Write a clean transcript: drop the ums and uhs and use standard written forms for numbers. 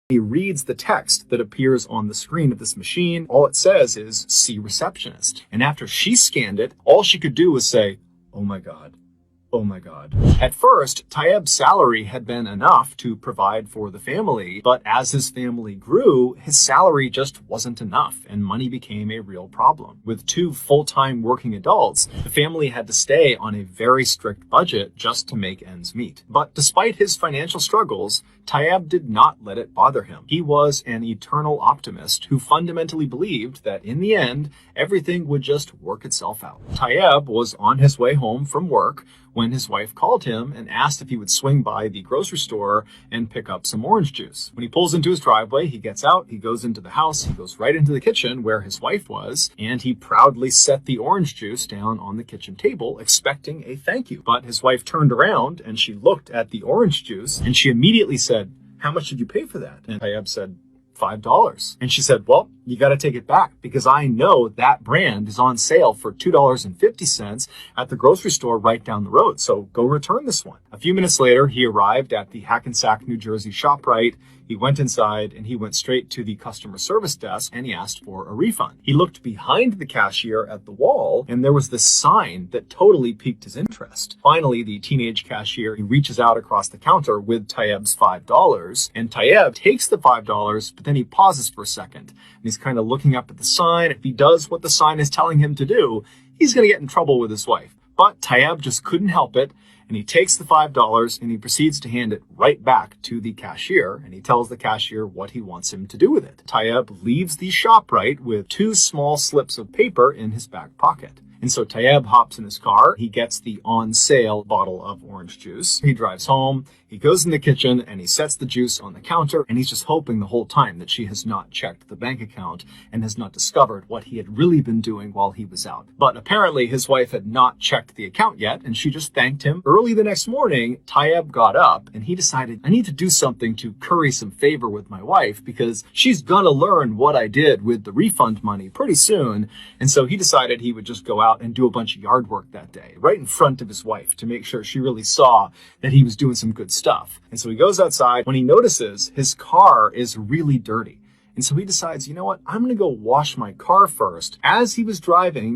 He reads the text that appears on the screen of this machine. All it says is, "See receptionist." And after she scanned it, all she could do was say, "Oh my God. Oh my God." At first, Tayyeb's salary had been enough to provide for the family, but as his family grew, his salary just wasn't enough, and money became a real problem. With 2 full-time working adults, the family had to stay on a very strict budget just to make ends meet. But despite his financial struggles, Tayyeb did not let it bother him. He was an eternal optimist who fundamentally believed that in the end, everything would just work itself out. Tayyeb was on his way home from work when his wife called him and asked if he would swing by the grocery store and pick up some orange juice. When he pulls into his driveway, he gets out, he goes into the house, he goes right into the kitchen where his wife was, and he proudly set the orange juice down on the kitchen table, expecting a thank you. But his wife turned around and she looked at the orange juice and she immediately said, "How much did you pay for that?" And Tayyeb said, $5. And she said, "Well, you got to take it back because I know that brand is on sale for $2.50 at the grocery store right down the road. So go return this one." A few minutes later, he arrived at the Hackensack, New Jersey ShopRite. He went inside and he went straight to the customer service desk and he asked for a refund. He looked behind the cashier at the wall and there was this sign that totally piqued his interest. Finally, the teenage cashier, he reaches out across the counter with Tayyeb's $5 and Tayyeb takes the $5, but then he pauses for a second and he's kind of looking up at the sign. If he does what the sign is telling him to do, he's going to get in trouble with his wife. But Tayyeb just couldn't help it. And he takes the $5 and he proceeds to hand it right back to the cashier. And he tells the cashier what he wants him to do with it. Tayyeb leaves the ShopRite with 2 small slips of paper in his back pocket. And so Tayyeb hops in his car. He gets the on sale bottle of orange juice. He drives home. He goes in the kitchen and he sets the juice on the counter. And he's just hoping the whole time that she has not checked the bank account and has not discovered what he had really been doing while he was out. But apparently his wife had not checked the account yet and she just thanked him. Early the next morning, Tayyeb got up and he decided, I need to do something to curry some favor with my wife because she's gonna learn what I did with the refund money pretty soon. And so he decided he would just go out and do a bunch of yard work that day, right in front of his wife to make sure she really saw that he was doing some good stuff. And so he goes outside when he notices his car is really dirty. And so he decides, you know what, I'm going to go wash my car first. As he was driving